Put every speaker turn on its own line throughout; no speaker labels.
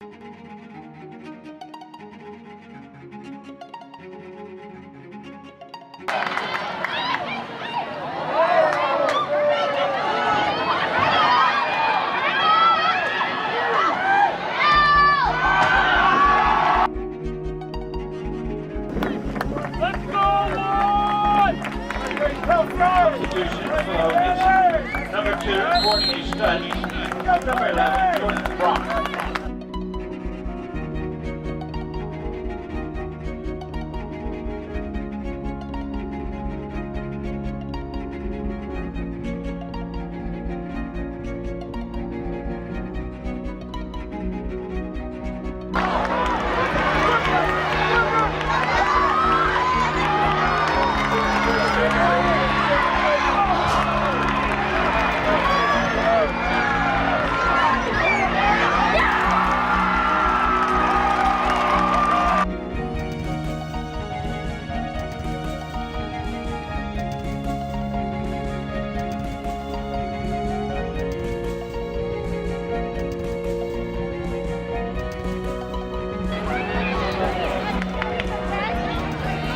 Number 2, Courtney Stutch. Number 11, Jordan Brock.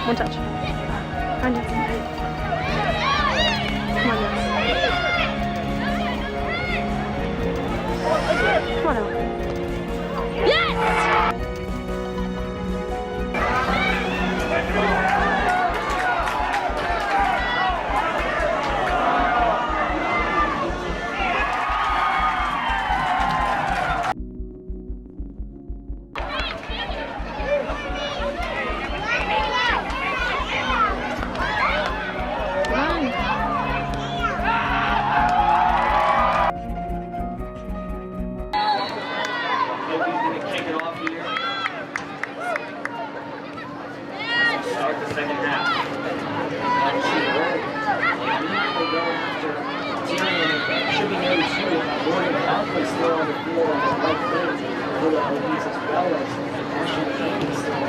One touch. I need some. Come on, yes. Come on, Ella. Yes!
Start the second half.
Should be noted too, Morgan Conklin still on the field on the right thing for the OBs as well as Ashley Kane still on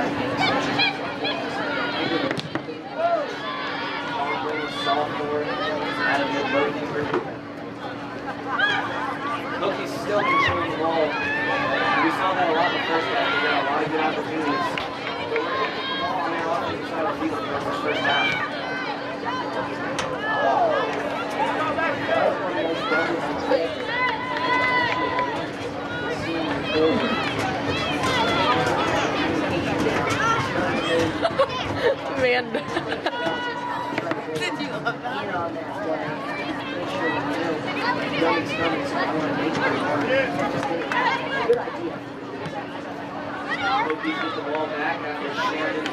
the sophomore, out of the voting. Loki's still controlling the ball. We saw that a lot in the first half. They got a lot of good opportunities. But we're going to put the ball on their offensive side of the field for the first half.
Man.
Did you love that?
Good idea.
Loki put the ball back after Shannon.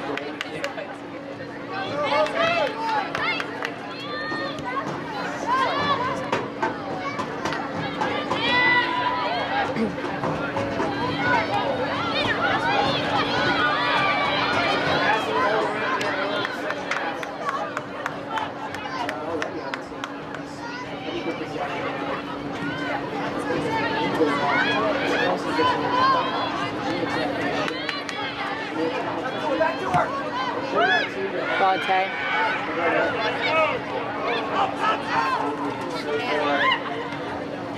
Bonte.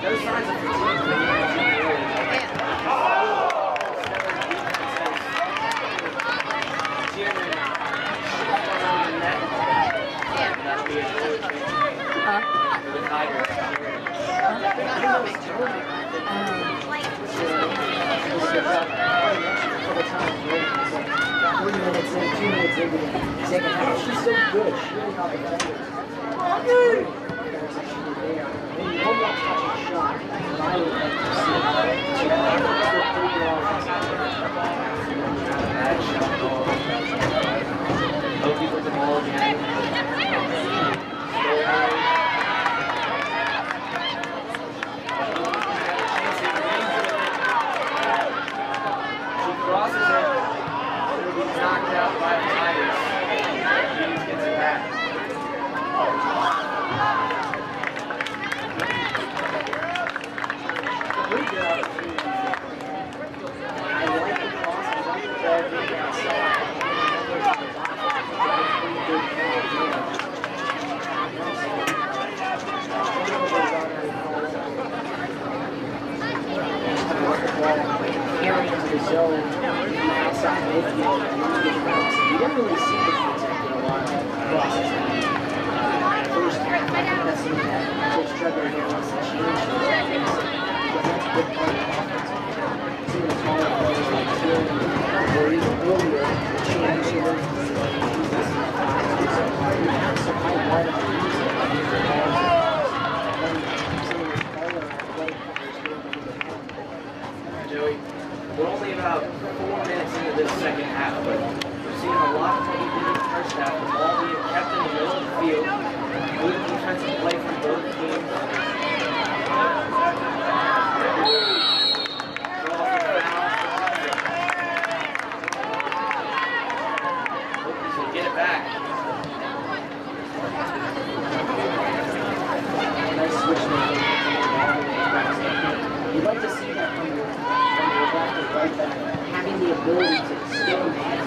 Those signs of fatigue.
Second half, she's so good. She really got the better. Maybe one more touching shot. I would like to see.
Loki with the ball again. She crosses it. It'll be knocked out by the Tigers. Hughes gets it back. Pretty good opportunity.
into the zone outside midfield and then get back. So you didn't really see the contact in a lot of crosses. First half, I think that's something that Coach Trevor here wants to change. Because that's a good part of the offense. Some of the smaller players like Tim or even earlier, the championship. You have some high line of
Joey, we're only about 4 minutes into this second half, but we're seeing a lot of what we did in the first half. The ball being kept in the middle of the field. Good defensive play from both teams. Hokies will get it back.
Nice switch there. You'd like to see that from your left to right back, having the ability to stay in man.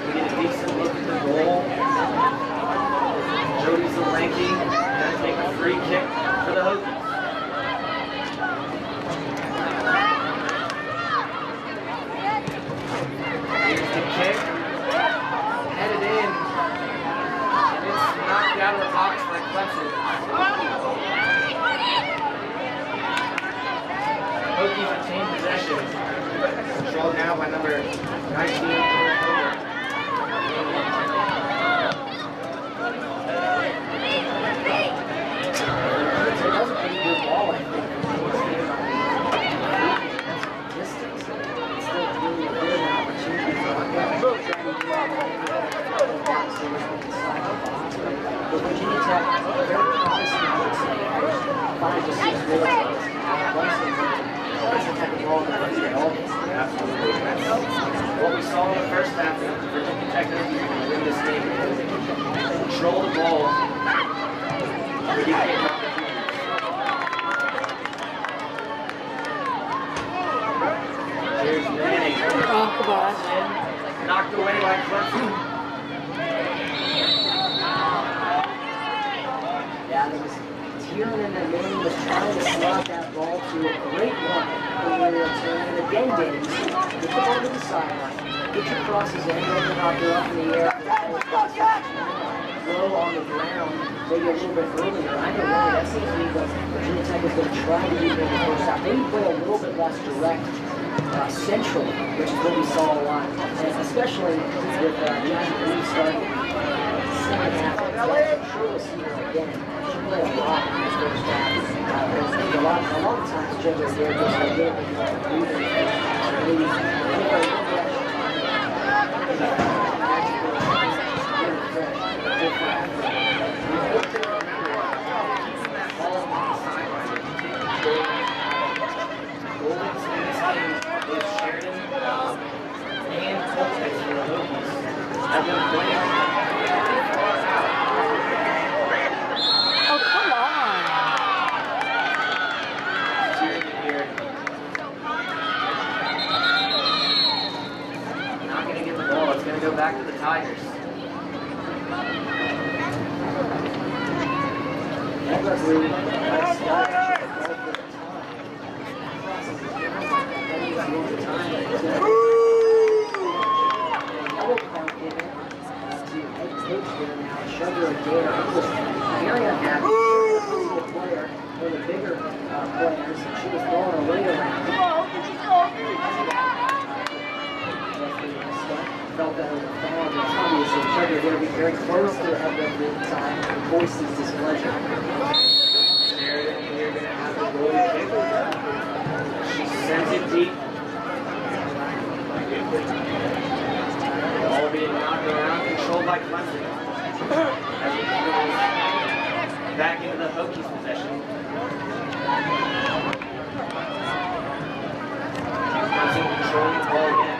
We get a decent look at the goal. Jody's the lanky. Gonna take a free kick for the Hokies. Here's the kick. Headed in. And it's knocked out of the box by Clemson. Hokies retain possession. Controlled now by number 19.
Virginia Tech, very promising, I would say, 5 to 6 minutes. That's the type of ball that runs at all.
Absolutely. That's what we saw in the first half. Virginia Tech is going to win this game. Control the ball. Here's Manning.
Oh, gosh.
Knocked away by Clemson.
Yeah, there was Tieran and then Manning was trying to slot that ball to a great one over the return. And again, Dennis, get the ball to the sideline. Get your crosses in, open up, go up in the air. Low on the ground, maybe a little bit earlier. I don't know. That seems to be what Virginia Tech is going to try to do in the first half. Maybe play a little bit less direct centrally, which is what we saw a lot. And especially with Johnny Green starting second half. I'm sure we'll see her again. She played a lot in the first half. A lot of times, Trevor there just like it, but maybe
Oh, come on.
Not going to get the ball. It's going to go back to the Tigers.
that referee very unhappy. She was a player, one of the bigger players, and she was throwing her weight around. Felt that was a foul, and obviously Trevor going to be very close to the head referee at the time and voice his displeasure.
Sheridan here going to have the goalie kick. She sends it deep. Ball being knocked around, controlled by Clemson. As it goes back into the Hokies' possession. Clemson controlling the ball again.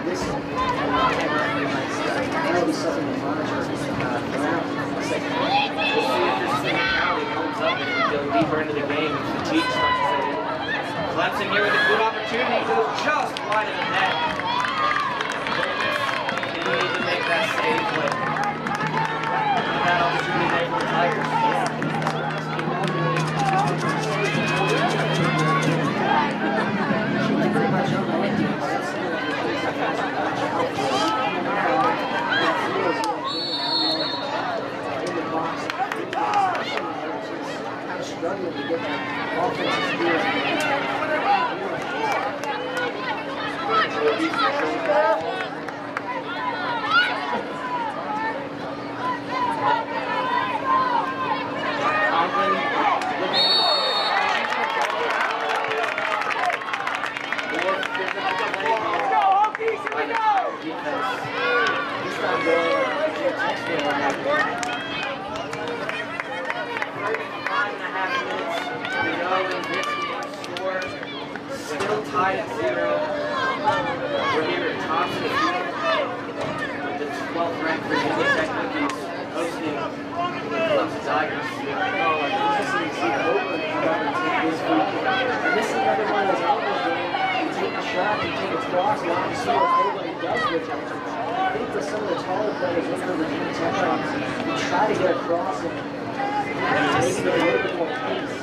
this that'll be something to monitor around.
We'll see if this physicality holds up as we go deeper into the game and fatigue starts to set in. Clemson here with a good opportunity, goes just wide of the net. They need to make that save, but that opportunity there for the Tigers.
Pretty much on the end. Struggling to get that offensive
Still tied at 0. We're here at Thompson with the 12th ranked Virginia Tech Hokies hosting the Clemson Tigers.
And this is another one of those outdoor games. You take a shot, you take a cross, and you see what nobody does with it. I think that some of the taller players look for Virginia Tech and try to get across and maybe get a little bit more pace.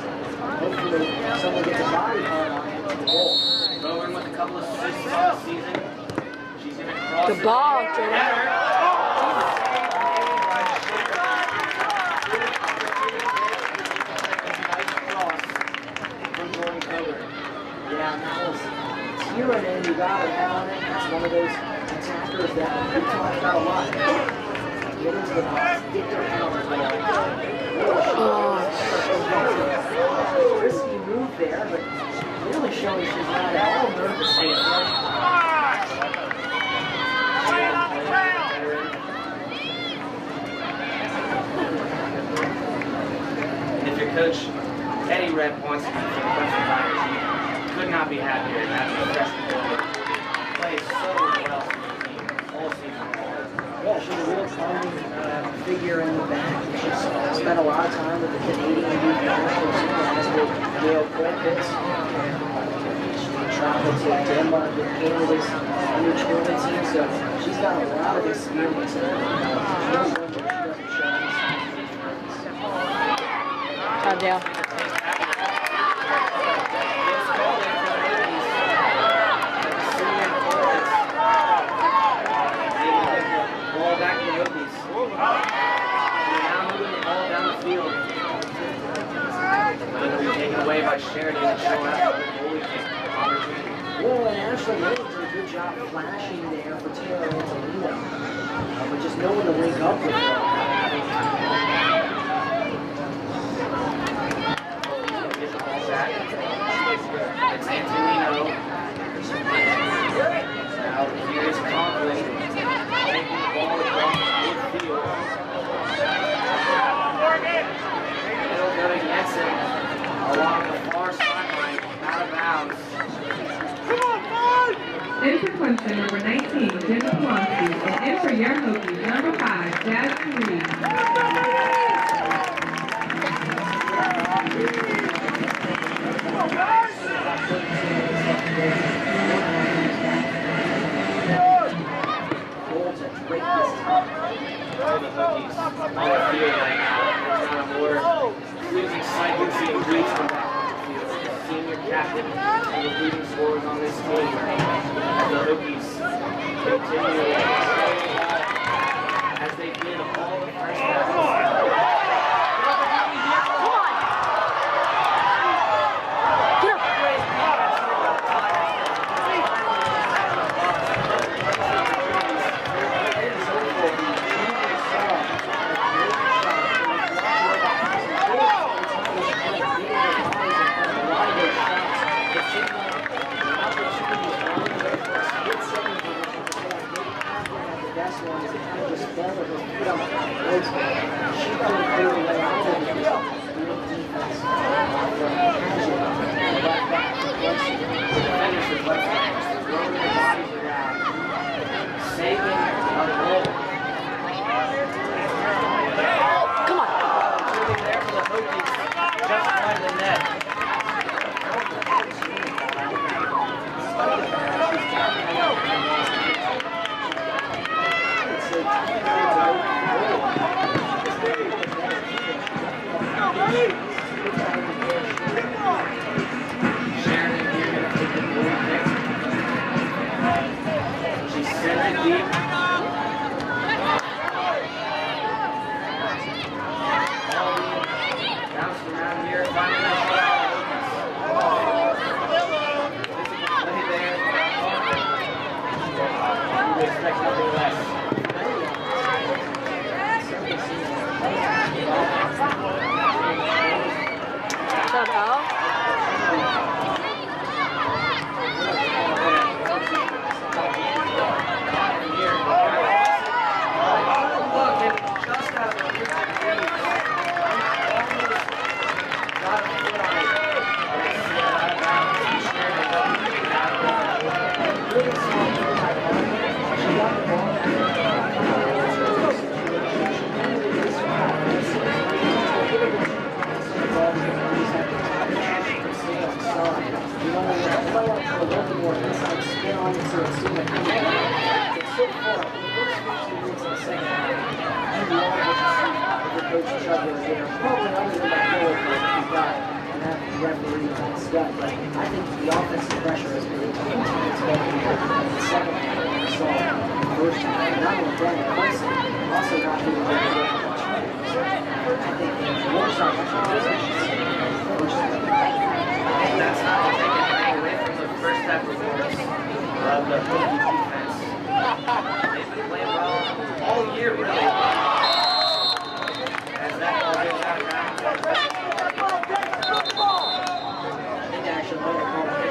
Hopefully, someone gets a body part on it to the goal.
Bowen with a couple of assists on the season. She's going to cross
Good ball,
it.
Jordan.
Yeah, that was Kieran and you got it on it. That's one of those attackers that we talked about a lot. Get into the box, get their hand on the ball. Risky move there, but really showing she's not at all nervous.
And if your coach, Eddie Rep, wants to be for the Clemson Tigers, you could not be happier having a freshman goalie play so well for the team all season long.
Yeah, she's a real calming figure in the back. She's spent a lot of time with the Canadian youth national team as with Gail Quintus. She traveled to Denmark with Canada's under-20 team, so she's got a lot of experience. She's really one that she doesn't show any signs of nervous.
Oh, Dale.
Ball back to the Hokies. Now moving the ball down the field. Going to be taken away by Sheridan and showing up the goalie kick opportunity.
Well, and Ashley Williams did a good job flashing there for Taylor Antonino, but just knowing to link up with her.
Get the ball back. It's Antonino. Now here's Conklin. Taking the ball across midfield. It'll go to Jensen along the far sideline, out of bounds.
In for Clemson, number 19, Jenna Pelonsi, and in for your Hokies, number 5, Jasmine Reed.
For the Hokies on the field right now. There's not a more pleasing sight than seeing Reed come back on the field. Senior captain and the leading scorers on this team. The Hokies continue as they did all the first half.
and so it seemed like it's so far. The first 15 minutes of the second half, you love what you see with your coach Chubbler there. Probably other than that goal that you got and have the referee messed up. But I think the offensive pressure has been it's better here in the second half than we saw in the first half. Not only that, Clemson also not doing very good on much. I think more so much of this is first half.
And that's not to take anything away from the first half performance of the Hokie defense. They've been playing well all year, really. As that ball goes out of bounds.
I think actually might have called it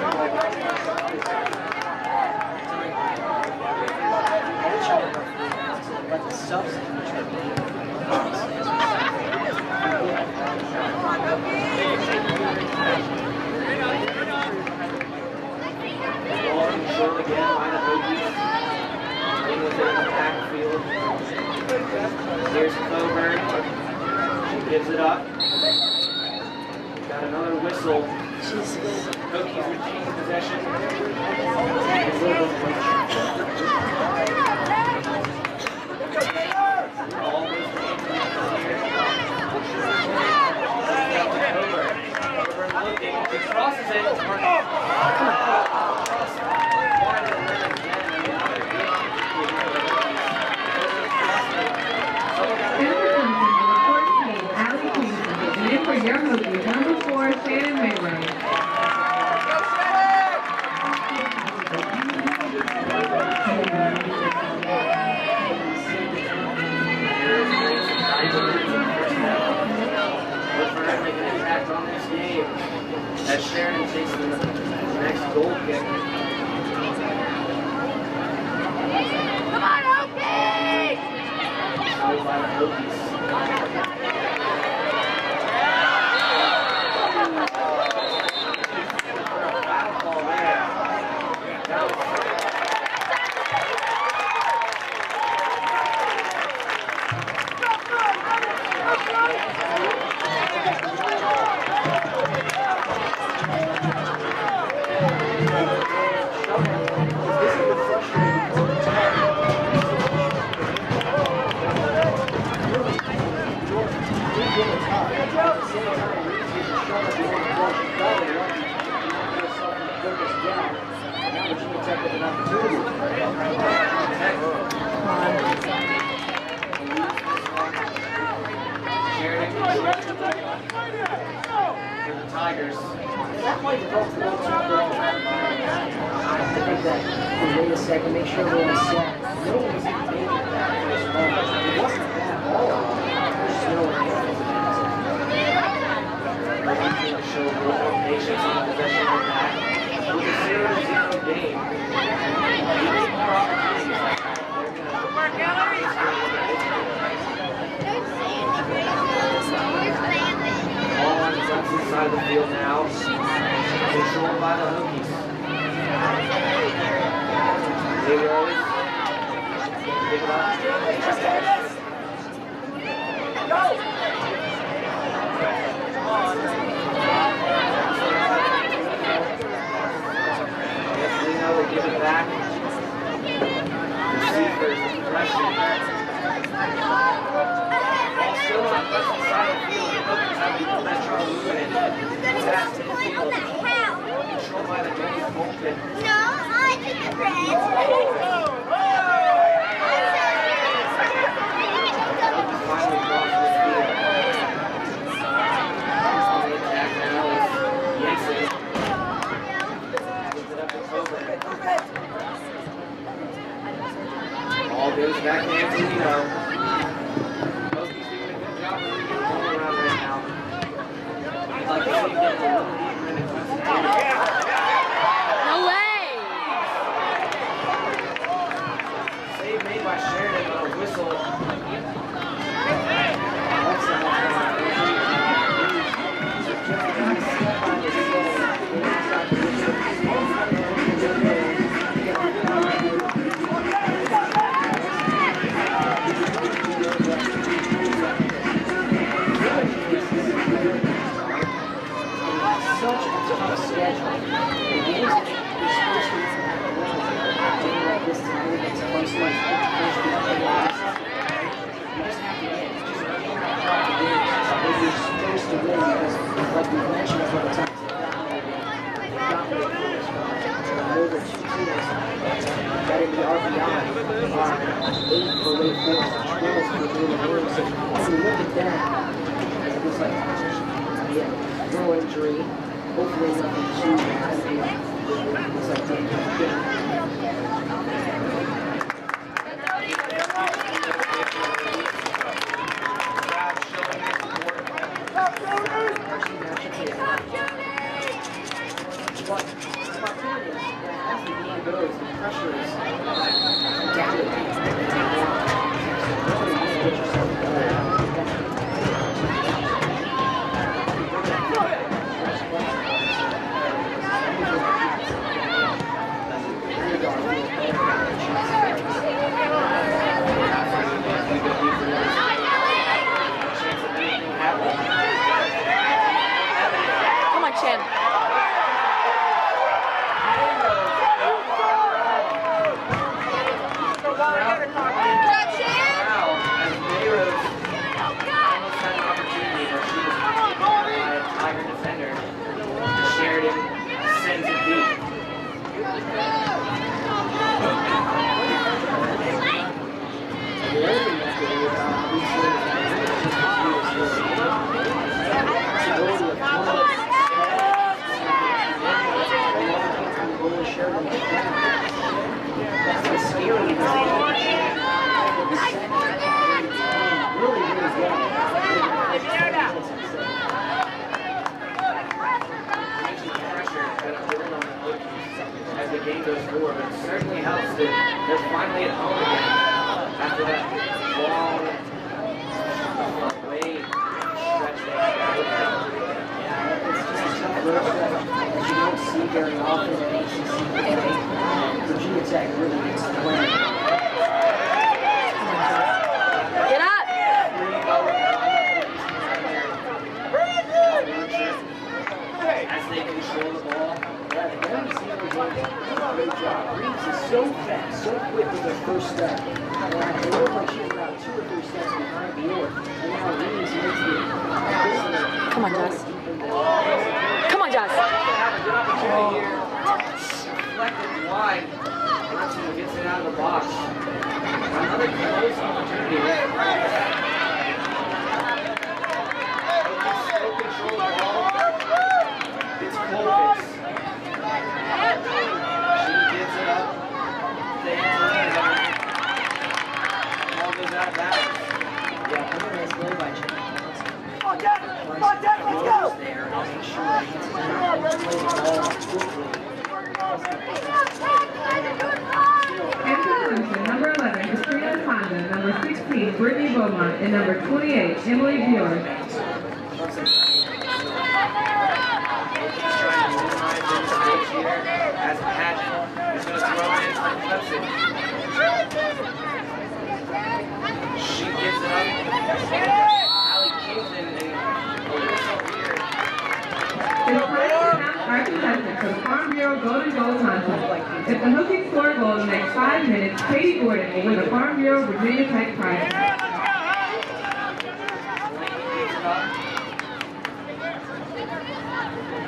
but the subs
Ball control again by the Hokies. In with it in the backfield. Here's Coburn. She gives it up. Got another whistle. Hokies retain possession. Ball goes to Anthony here. Coburn looking. He crosses it.
For your Hokies, number 4, Shannon Mayway.
Make an impact on this game as Sheridan takes the next goal kick.
Come on, Hokies!
Goal by the Hokies. Foul call there. That was for the Tigers.
that might develop a little too quick. I think that we wait a second, make sure we're all set. No one's even made it that first moment. It wasn't a bad ball. There's just no one
Looking to show a little more patience on possession of that. With a 0-0 game, you need more opportunities like that. Ball on the left side of the field now. Controlled by the Hokies. They always pick it up. Lino will give it back. Receivers rushing. Ball still on the left side of the field. The Hokies have the pressure on moving it. Pass to the field. Controlled by the Hokies pulpit.
No, I took the press.
Finally crossed the field. On the attack now is Yankson. Gives it up to Coburn. Ball goes back to Antonino. Hokies doing a good job of moving the ball around right now. I'd like to see him get a little deeper into Clemson.
No way!
Save made by Sheridan on a whistle.
Such a tough schedule. the RBI are 8 for late fourth, 12 for Jalen Williams. So when you look at that, it looks like, yeah, no injury. Hopefully nothing too heavy. Looks like they're good. But as the game goes, the pressure is down to
Come on, Chan.
as the game goes forward, but it certainly helps that they're finally at home again after that long away stretch they had.
Yeah, it's just a tough road stretch that you don't see very often in ACC play. Virginia Tech really needs to win.
Get up!
As they control the ball.
Yeah, the young receiver did a great job. Reeves is so fast, so quick with her first step. And it looked like she was about 2 or 3 steps behind Bjork. And now Reeves makes the
Come on, Jess. Come on, Jess.
Have a good opportunity here. Deflected wide. Brunson gets it out of the box. Another close opportunity. Still control the ball. It's Colvitz. She gets it up. They turn it on. Ball goes out of bounds.
yeah, another nice play by Chen.
Come on, Dad, let's go!
There, making sure that he's play the ball quickly.
In conclusion, number 11, Christina Honda, number 16, Brittany Beaumont, and number 28, Emily Bjork.
He's trying to minimize their mistakes here as Paget is going to throw it in for Clemson. She gives it up. Allie Kingston and a whistle here.
It's time to announce our contestants for the Farm Bureau Golden Goal Contest. If the Hokies score a goal in the next 5 minutes, Katie Gordon will win the Farm Bureau Virginia Tech prize.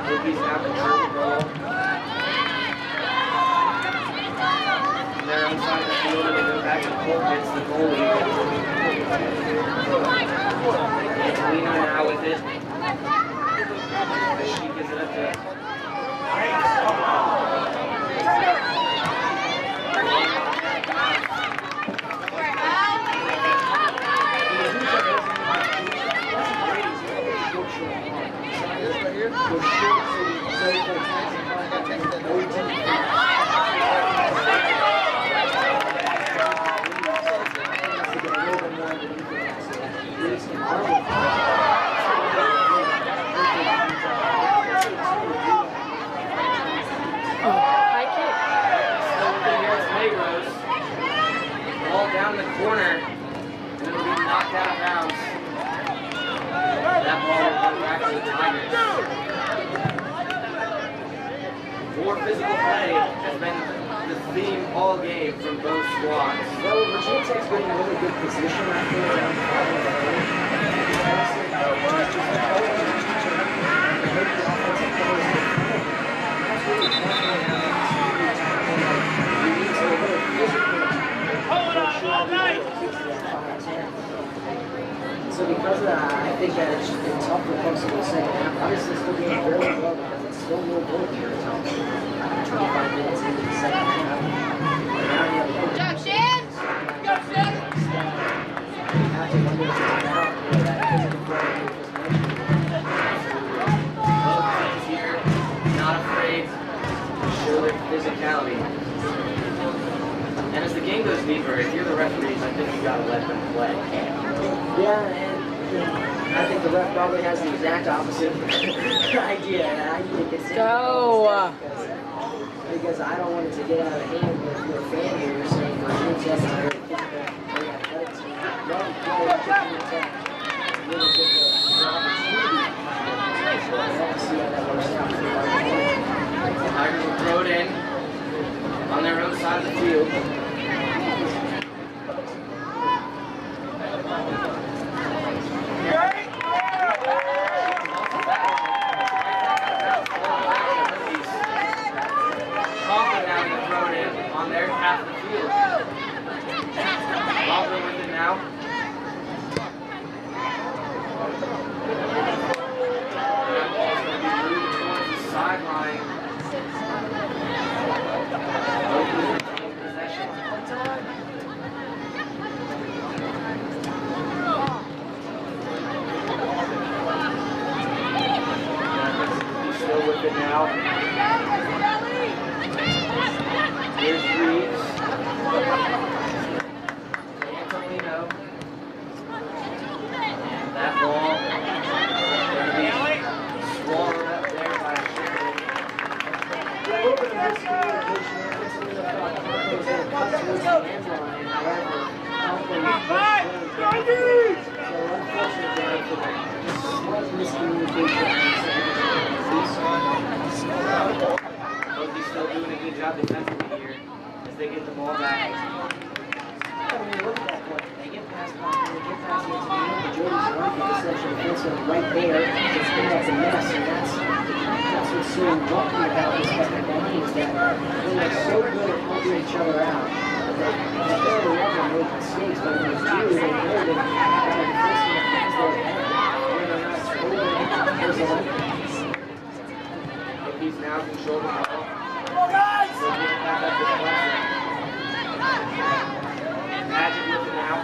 Hokies now control the ball. On their own side of the field, and they go back to Colvitz, the goalie. Angelina now with it. As she gives it up to
High kick.
ball down the corner. It'll be knocked out of bounds. That ball will go back to the Tigers. More physical play has been the theme all game from both squads.
Well, Virginia Tech's been in a really good position out there around the because of that, I think that it's just been tough for Clemson in the second half. Obviously, still getting very well because it's still no goal here until 25 minutes into the second half.
Good job, Shan! Go, Shan!
You have to wonder if it's about that physical play you just mentioned.
Both teams here not afraid to show their physicality. And as the game goes deeper, if you're the referees, I think you got to let them play.
Yeah, and I think the ref probably has the exact opposite idea. And I need to consider
Go!
Because I don't want it to get out of hand with your fan here saying Virginia Tech is very physical, very athletic team. Love to play with Virginia Tech. Really get the opportunity. So I have to see how that works out for the
Tigers will throw it in on their own side of the field. Coughlin now going to throw it in on their half of the field. Coughlin with it now. That ball's going to be moved towards the sideline. Hokies retain possession. He's still with it now. Here's Reeves. Antonino. And that ball going to be swallowed up there by Sheridan.
A little bit of miscommunication there. Antonino thought Conklin was going to cut towards the end line. However, Conklin pushed forward. So unfortunately, for just slight miscommunication.
Hokies still doing a good job defensively here as they get the ball back.
When you look at that play, they get past Conklin, they get past Antonino, but Jody's right with the section defensive right there. It's been that's a mess, and that's what's so lucky about this second line is that they're so good at helping each other out. They barely ever make mistakes, but when they do, they know that the defenseman has their back. Whether or not it's over, there's a line.
Hokies now control the ball.
Come on, guys!
They'll get it back up to the left. Magic with it now.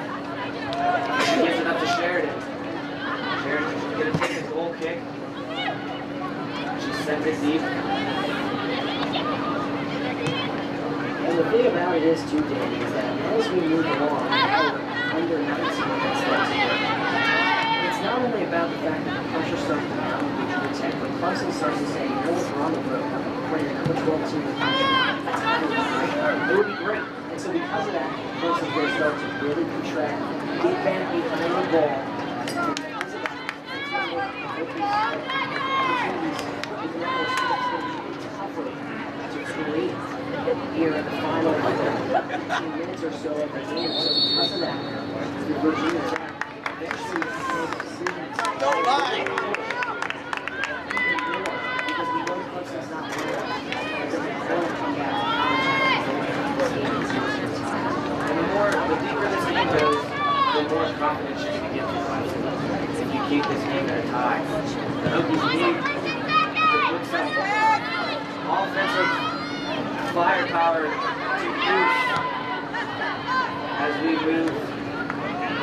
She gives it up to Sheridan. Sheridan's going to take a goal kick. She sends it deep.
And the thing about it is, too, Danny, is that as we move along, now we're under 19 minutes left. It's not only about the fact that the pressure starts to mount with Virginia Tech, but Clemson starts to say, you know what's wrong with road? We're the number 12 team in the country. That's kind of great. It would be great. And so because of that, Clemson's going to start to really contract, get back behind the ball. And because of that, it's going to make opportunities, even though it's going to be tougher to create here in the final 15 minutes or so of the game. So because of that, the Virginia Tech eventually makes decisions.
Don't lie!
Because we know Clemson's not there. It's going to come back to college.
And the deeper this game goes, the more confidence you're going to get from Clemson if you keep this game at a tie. The Hokies need to put some offensive firepower to use as we move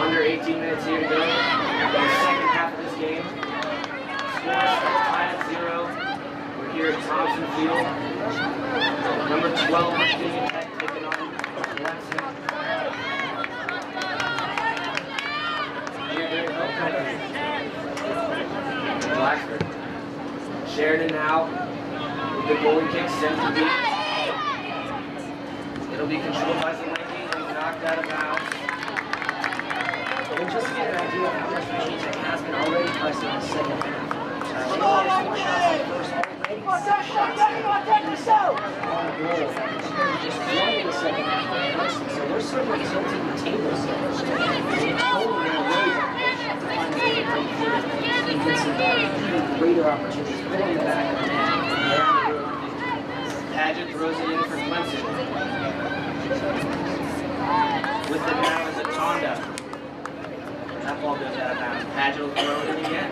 under 18 minutes here to go in the second half of this game. Score is still tied at 0. We're here at Thompson Field. Number 12, Virginia Tech taking on Clemson. Here during homecoming. Blackford. Sheridan now with the goalie kick sent to deep. It'll be controlled by Zelenki and knocked out of bounds.
And just to get an idea of how much Virginia Tech has been already pressing in the second half. They only have 4 shots in the first already. 6 shots on goal. Just 1 in the second half. So we're certainly tilting the tables here. It's totally in a way to find a way to break through and get some even greater opportunities. Pulling the back of the net.
Paget throws it in for Clemson. With it now is a Tonda. That that ball goes out of bounds. Padgett will throw it in again.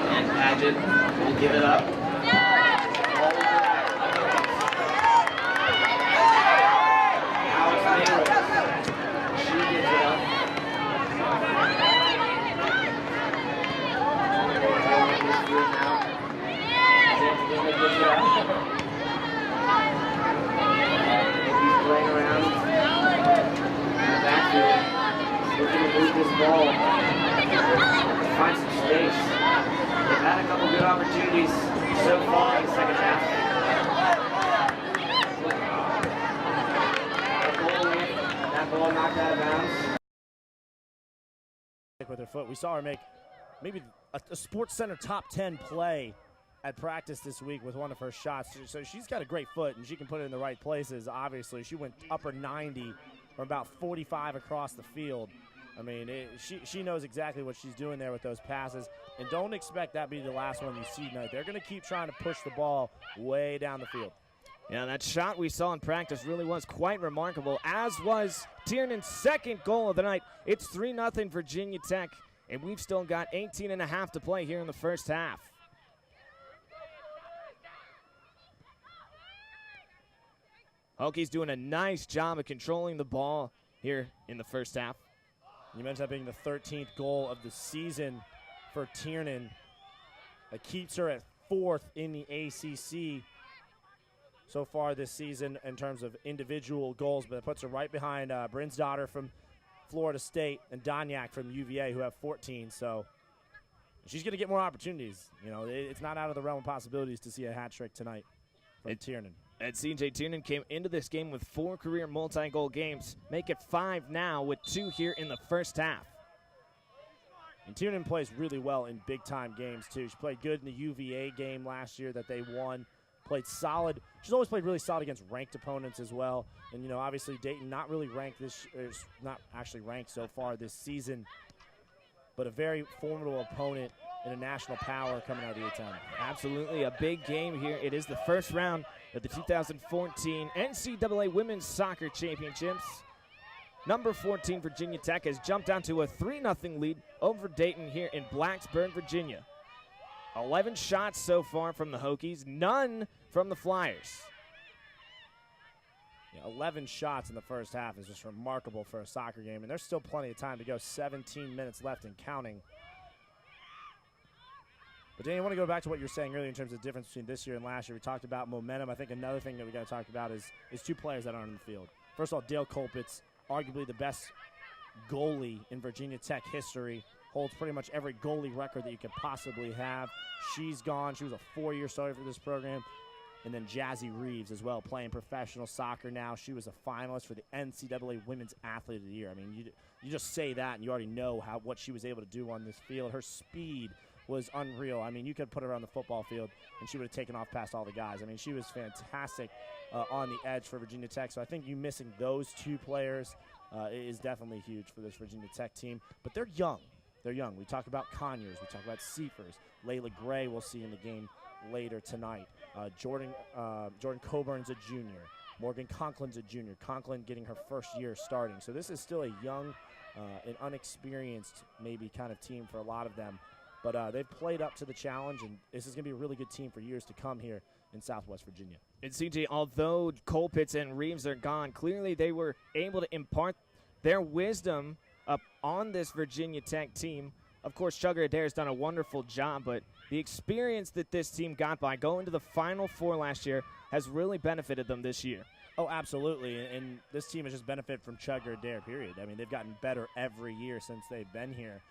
And Padgett will give it up. Ball, find some space. They've had a couple good opportunities so far in the second half. That ball knocked out of bounds.
With her foot, we saw her make maybe a Sports Center top 10 play at practice this week with one of her shots. So she's got a great foot and she can put it in the right places. Obviously, she went upper 90 or about 45 across the field. I mean, she knows exactly what she's doing there with those passes, and don't expect that to be the last one you see tonight. They're going to keep trying to push the ball way down the field.
Yeah, that shot we saw in practice really was quite remarkable, as was Tiernan's second goal of the night. It's 3-0 Virginia Tech, and we've still got 18 and a half to play here in the first half. Hokies doing a nice job of controlling the ball here in the first half.
You mentioned that being the 13th goal of the season for Tiernan. That keeps her at 4th in the ACC so far this season in terms of individual goals, but it puts her right behind Brinsdotter from Florida State and Donyak from UVA, who have 14. So she's going to get more opportunities. You know, it's not out of the realm of possibilities to see a hat trick tonight from Tiernan.
And CJ Tiernan came into this game with 4 career multi-goal games. Make it 5 now with 2 here in the first half.
And Tiernan plays really well in big-time games, too. She played good in the UVA game last year that they won. Played solid. She's always played really solid against ranked opponents as well. And, you know, obviously Dayton not really ranked not actually ranked so far this season, but a very formidable opponent and a national power coming out of the A-10.
Absolutely, a big game here. It is the first round of the 2014 NCAA Women's Soccer Championships. Number 14, Virginia Tech, has jumped down to a 3-0 lead over Dayton here in Blacksburg, Virginia. 11 shots so far from the Hokies, none from the Flyers.
Yeah, 11 shots in the first half is just remarkable for a soccer game, and there's still plenty of time to go. 17 minutes left and counting. But Danny, I want to go back to what you were saying earlier in terms of the difference between this year and last year. We talked about momentum. I think another thing that we got to talk about is 2 players that aren't in the field. First of all, Dale Colpitz, arguably the best goalie in Virginia Tech history, holds pretty much every goalie record that you could possibly have. She's gone. She was a 4-year starter for this program. And then Jazzy Reeves as well, playing professional soccer now. She was a finalist for the NCAA Women's Athlete of the Year. I mean, you just say that and you already know what she was able to do on this field. Her speed was unreal. I mean, you could put her on the football field and she would have taken off past all the guys. I mean, she was fantastic on the edge for Virginia Tech. So I think you missing those 2 players is definitely huge for this Virginia Tech team. But they're young. They're young. We talk about Conyers. We talk about Seifers. Layla Gray we'll see in the game later tonight. Jordan Coburn's a junior. Morgan Conklin's a junior. Conklin getting her first year starting. So this is still a young and unexperienced maybe kind of team for a lot of them. But they've played up to the challenge, and this is going to be a really good team for years to come here in Southwest Virginia.
And CJ, although Colpitz and Reeves are gone, clearly they were able to impart their wisdom up on this Virginia Tech team. Of course, Chugger Adair has done a wonderful job, but the experience that this team got by going to the Final Four last year has really benefited them this year.
Oh, absolutely, and this team has just benefited from Chugger Adair, period. I mean, they've gotten better every year since they've been here.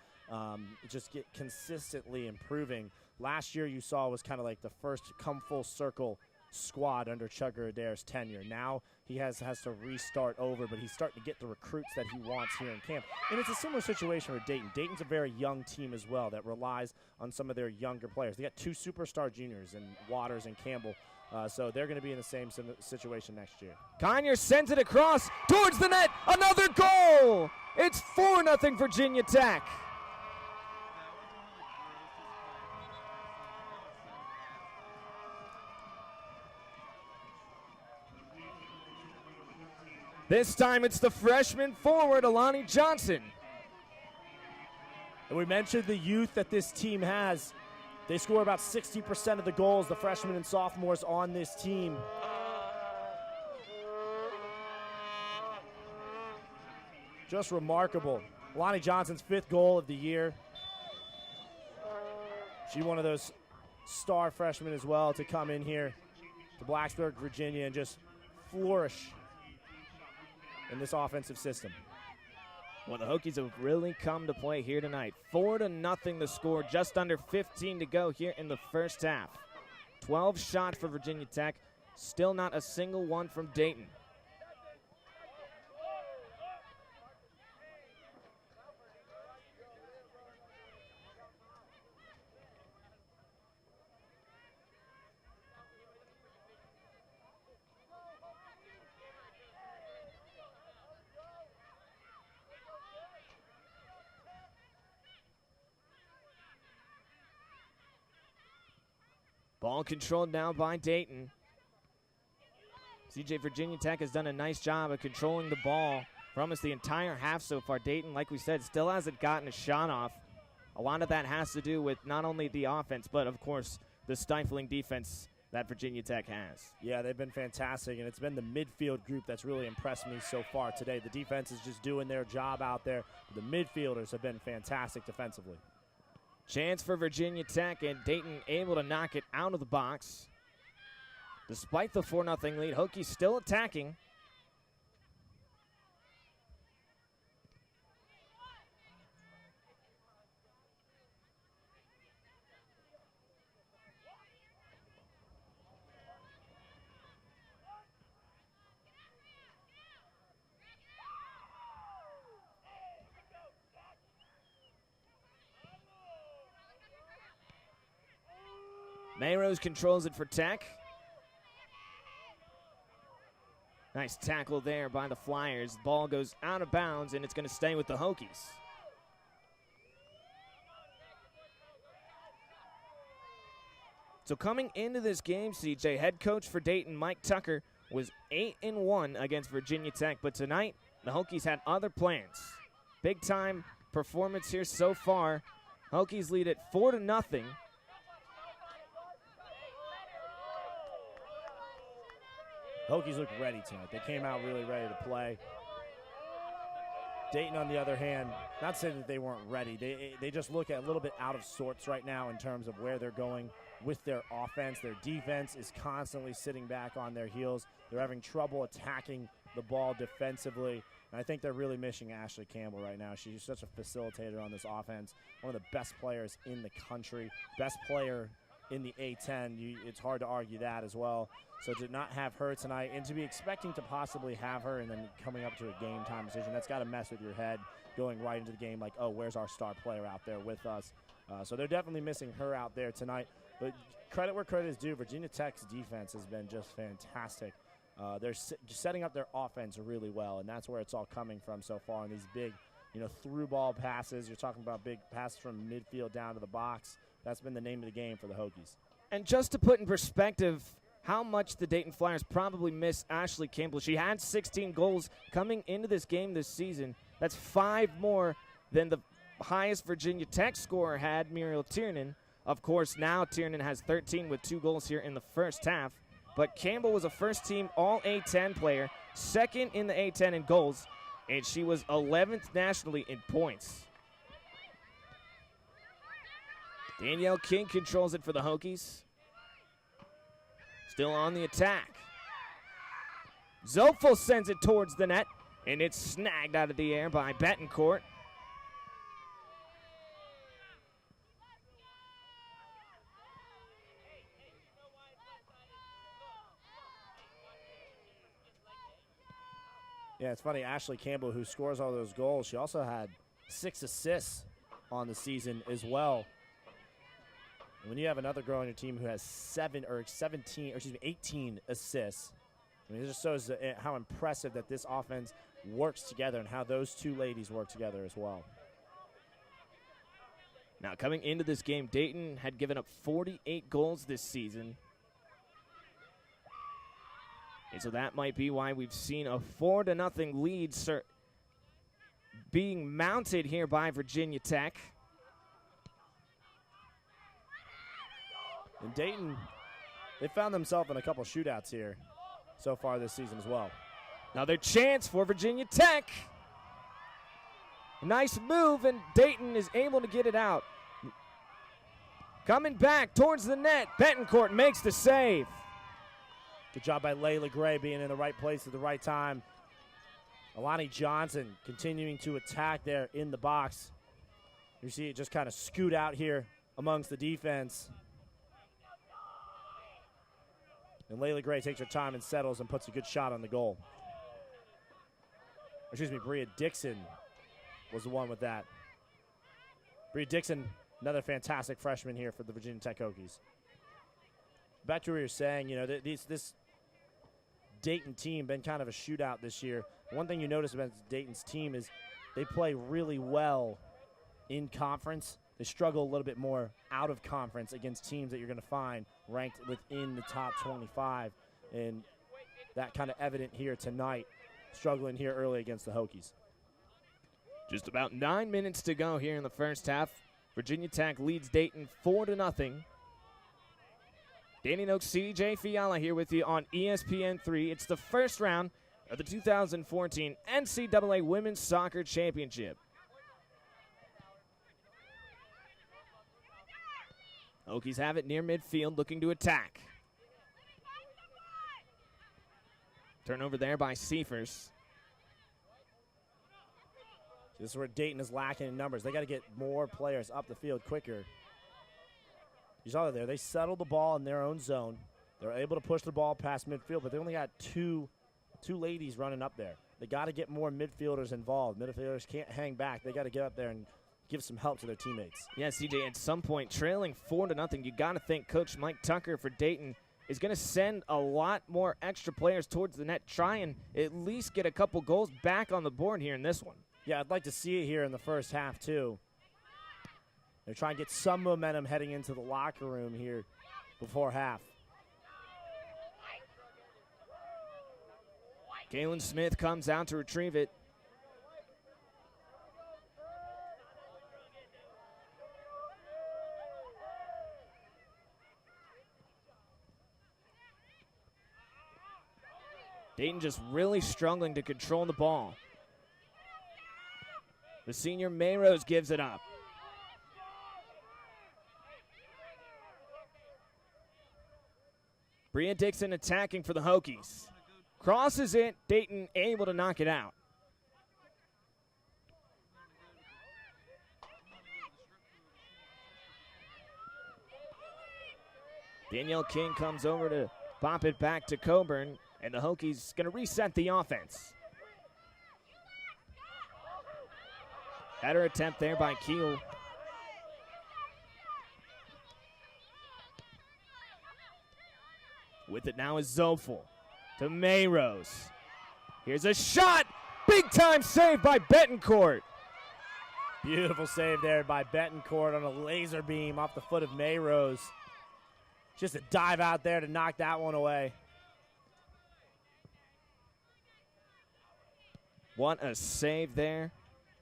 Just get consistently improving. Last year you saw was kind of like the first come full circle squad under Chugger Adair's tenure. Now he has to restart over, but he's starting to get the recruits that he wants here in camp. And it's a similar situation with Dayton. Dayton's a very young team as well that relies on some of their younger players. They got 2 superstar juniors in Waters and Campbell, so they're going to be in the same situation next year.
Conyers sends it across towards the net. Another goal! It's 4-0 Virginia Tech. This time it's the freshman forward, Alani Johnson.
And we mentioned the youth that this team has. They score about 60% of the goals, the freshmen and sophomores on this team. Just remarkable. Alani Johnson's 5th goal of the year. She's one of those star freshmen as well to come in here to Blacksburg, Virginia, and just flourish in this offensive system.
Well, the Hokies have really come to play here tonight. 4-0 the score, just under 15 to go here in the first half. 12 shots for Virginia Tech, still not a single one from Dayton. Ball controlled now by Dayton. CJ, Virginia Tech has done a nice job of controlling the ball for almost the entire half so far. Dayton, like we said, still hasn't gotten a shot off. A lot of that has to do with not only the offense, but, of course, the stifling defense that Virginia Tech has.
Yeah, they've been fantastic, and it's been the midfield group that's really impressed me so far today. The defense is just doing their job out there. The midfielders have been fantastic defensively.
Chance for Virginia Tech, and Dayton able to knock it out of the box. Despite the 4-0 lead, Hokies still attacking. Mayrose controls it for Tech. Nice tackle there by the Flyers. Ball goes out of bounds, and it's going to stay with the Hokies. So coming into this game, CJ, head coach for Dayton, Mike Tucker, was 8-1 against Virginia Tech, but tonight the Hokies had other plans. Big-time performance here so far. Hokies lead at 4-0.
Hokies look ready tonight. They came out really ready to play. Dayton, on the other hand, not saying that they weren't ready. They just look a little bit out of sorts right now in terms of where they're going with their offense. Their defense is constantly sitting back on their heels. They're having trouble attacking the ball defensively. And I think they're really missing Ashley Campbell right now. She's such a facilitator on this offense. One of the best players in the country. Best player in the A-10. It's hard to argue that as well. So to not have her tonight and to be expecting to possibly have her and then coming up to a game time decision, that's got to mess with your head going right into the game like, oh, where's our star player out there with us? So they're definitely missing her out there tonight. But credit where credit is due. Virginia Tech's defense has been just fantastic. They're setting up their offense really well, and that's where it's all coming from so far in these big, through ball passes. You're talking about big passes from midfield down to the box. That's been the name of the game for the Hokies.
And just to put in perspective how much the Dayton Flyers probably miss Ashley Campbell. She had 16 goals coming into this game this season. That's 5 more than the highest Virginia Tech scorer had, Muriel Tiernan. Of course, now Tiernan has 13 with 2 goals here in the first half. But Campbell was a first-team All-A-10 player, second in the A-10 in goals, and she was 11th nationally in points. Danielle King controls it for the Hokies. Still on the attack. Zoepfl sends it towards the net, and it's snagged out of the air by Betancourt.
Yeah, it's funny. Ashley Campbell, who scores all those goals, she also had 6 assists on the season as well. And when you have another girl on your team who has 18 assists, I mean, it just shows how impressive that this offense works together and how those two ladies work together as well.
Now, coming into this game, Dayton had given up 48 goals this season. And so that might be why we've seen a 4-0 lead being mounted here by Virginia Tech.
And Dayton, they found themselves in a couple shootouts here so far this season as well.
Another chance for Virginia Tech. Nice move, and Dayton is able to get it out. Coming back towards the net, Betancourt makes the save.
Good job by Layla Gray being in the right place at the right time. Alani Johnson continuing to attack there in the box. You see it just kind of scoot out here amongst the defense. And Layla Gray takes her time and settles and puts a good shot on the goal. Excuse me, Bria Dixon was the one with that. Bria Dixon, another fantastic freshman here for the Virginia Tech Hokies. Back to what you're saying, you know, this Dayton team been kind of a shootout this year. One thing you notice about Dayton's team is they play really well in conference. They struggle a little bit more out of conference against teams that you're going to find ranked within the top 25. And that kind of evident here tonight, struggling here early against the Hokies.
Just about 9 minutes to go here in the first half. Virginia Tech leads Dayton 4-0. Danny Noakes, CJ Fiala here with you on ESPN3. It's the first round of the 2014 NCAA Women's Soccer Championship. Hokies have it near midfield, looking to attack. Turnover there by Seifers.
This is where Dayton is lacking in numbers. They got to get more players up the field quicker. You saw it there. They settled the ball in their own zone. They were able to push the ball past midfield, but they only got two ladies running up there. They got to get more midfielders involved. Midfielders can't hang back. They got to get up there and give some help to their teammates.
Yeah, CJ, at some point, trailing 4-0, you got to think Coach Mike Tucker for Dayton is going to send a lot more extra players towards the net, try and at least get a couple goals back on the board here in this one.
Yeah, I'd like to see it here in the first half, too. They're trying to get some momentum heading into the locker room here before half.
Galen Smith comes out to retrieve it. Dayton just really struggling to control the ball. The senior Mayrose gives it up. Bria Dixon attacking for the Hokies. Crosses it, Dayton able to knock it out. Danielle King comes over to pop it back to Coburn, and the Hokies going to reset the offense. Better attempt there by Keel. With it now is Zoepfl to Mayrose. Here's a shot. Big time save by Betancourt.
Beautiful save there by Betancourt on a laser beam off the foot of Mayrose. Just a dive out there to knock that one away.
What a save there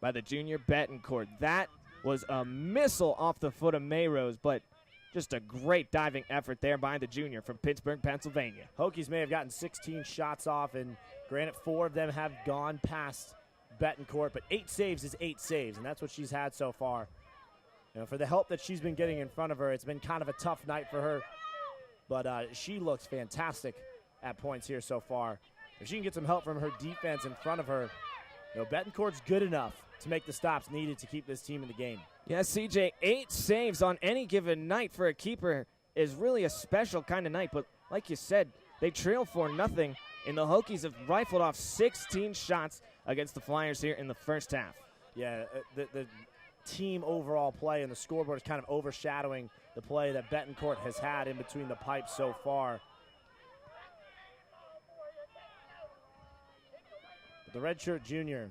by the junior Betancourt. That was a missile off the foot of Mayrose, but just a great diving effort there by the junior from Pittsburgh, Pennsylvania.
Hokies may have gotten 16 shots off, and granted 4 of them have gone past Betancourt, but 8 saves is 8 saves, and that's what she's had so far. You know, for the help that she's been getting in front of her, it's been kind of a tough night for her, but she looks fantastic at points here so far. If she can get some help from her defense in front of her, you know, Betancourt's good enough to make the stops needed to keep this team in the game.
Yeah, CJ, 8 saves on any given night for a keeper is really a special kind of night. But like you said, they trail 4-0, and the Hokies have rifled off 16 shots against the Flyers here in the first half.
Yeah, the team overall play and the scoreboard is kind of overshadowing the play that Betancourt has had in between the pipes so far. But the redshirt junior,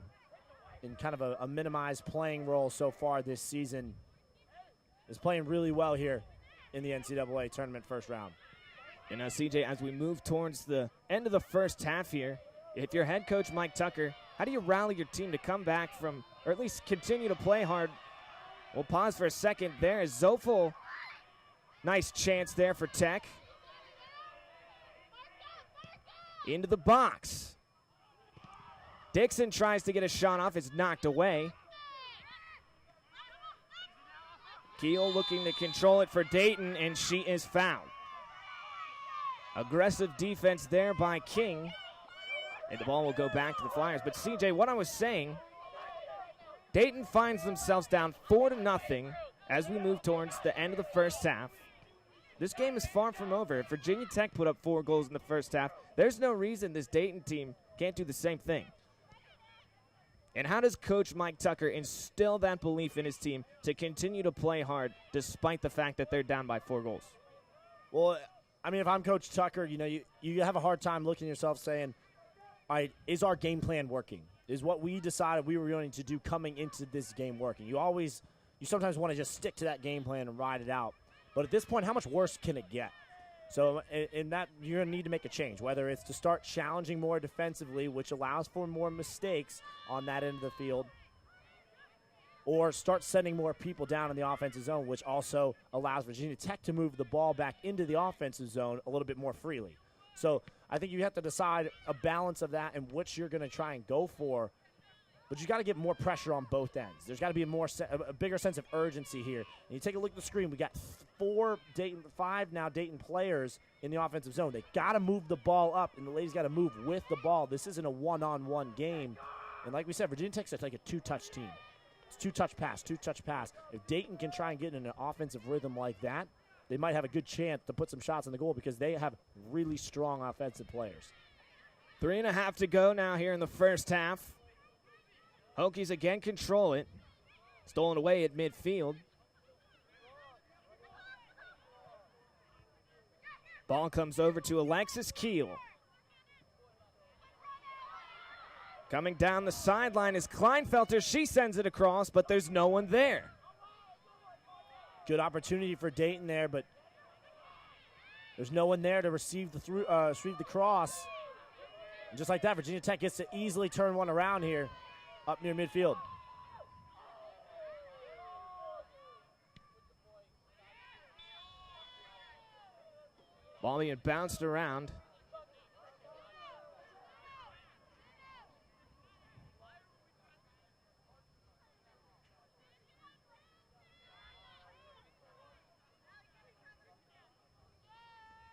in kind of a minimized playing role so far this season, is playing really well here in the NCAA tournament first round.
And now, CJ, as we move towards the end of the first half here, if you're head coach Mike Tucker, how do you rally your team to come back from, or at least continue to play hard? We'll pause for a second. There is Zoepfl. Nice chance there for Tech. Into the box. Dixon tries to get a shot off. It's knocked away. Keel looking to control it for Dayton, and she is fouled. Aggressive defense there by King. And the ball will go back to the Flyers. But CJ, what I was saying, Dayton finds themselves down 4-0 as we move towards the end of the first half. This game is far from over. If Virginia Tech put up 4 goals in the first half, there's no reason this Dayton team can't do the same thing. And how does Coach Mike Tucker instill that belief in his team to continue to play hard despite the fact that they're down by 4 goals?
Well, I mean, if I'm Coach Tucker, you have a hard time looking at yourself saying, all right, is our game plan working? Is what we decided we were going to do coming into this game working? You sometimes want to just stick to that game plan and ride it out. But at this point, how much worse can it get? So in that, you're going to need to make a change, whether it's to start challenging more defensively, which allows for more mistakes on that end of the field, or start sending more people down in the offensive zone, which also allows Virginia Tech to move the ball back into the offensive zone a little bit more freely. So I think you have to decide a balance of that and which you're going to try and go for. But you got to get more pressure on both ends. There's got to be a bigger sense of urgency here. And you take a look at the screen. We got 5 now Dayton players in the offensive zone. They got to move the ball up, and the ladies got to move with the ball. This isn't a one-on-one game. And like we said, Virginia Tech's like a 2-touch team. It's 2-touch pass, 2-touch pass. If Dayton can try and get in an offensive rhythm like that, they might have a good chance to put some shots on the goal because they have really strong offensive players.
3.5 to go now here in the first half. Hokies again control it. Stolen away at midfield. Ball comes over to Alexis Keel. Coming down the sideline is Kleinfelter. She sends it across, but there's no one there.
Good opportunity for Dayton there, but there's no one there to receive the cross. And just like that, Virginia Tech gets to easily turn one around here up near midfield.
Ball being bounced around.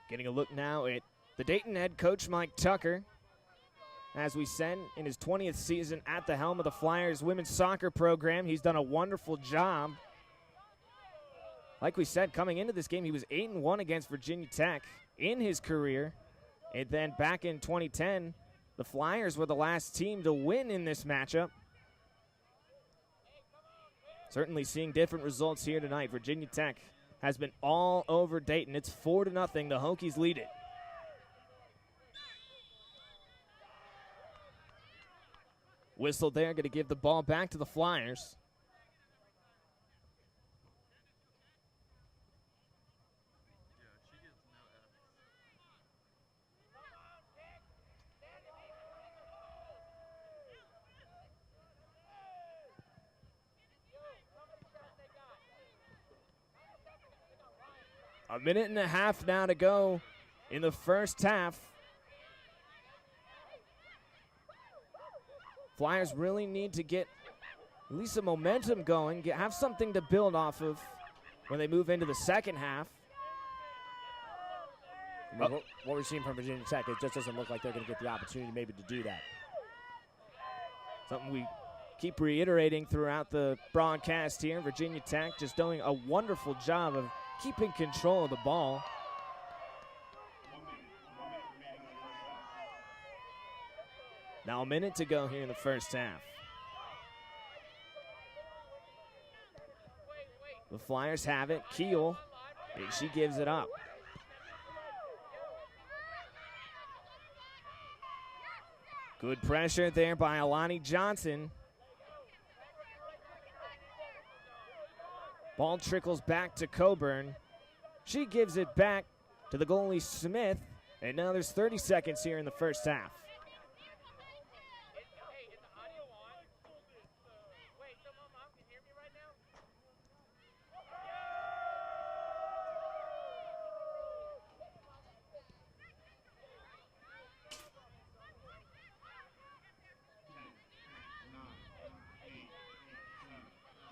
Getting a look now at the Dayton head coach, Mike Tucker. As we said, in his 20th season at the helm of the Flyers women's soccer program, he's done a wonderful job. Like we said, coming into this game, he was 8-1 against Virginia Tech in his career. And then back in 2010, the Flyers were the last team to win in this matchup. Certainly seeing different results here tonight. Virginia Tech has been all over Dayton. It's 4-0. The Hokies lead it. Whistle there, going to give the ball back to the Flyers. A minute and a half now to go in the first half. Flyers really need to get at least some momentum going, have something to build off of when they move into the second half.
What we're seeing from Virginia Tech, it just doesn't look like they're going to get the opportunity maybe to do that.
Something we keep reiterating throughout the broadcast here. Virginia Tech just doing a wonderful job of keeping control of the ball. Now a minute to go here in the first half. The Flyers have it. Keel, and she gives it up. Good pressure there by Alani Johnson. Ball trickles back to Coburn. She gives it back to the goalie Smith. And now there's 30 seconds here in the first half.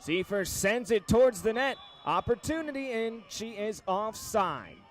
Zoepfl sends it towards the net. Opportunity, and she is offside.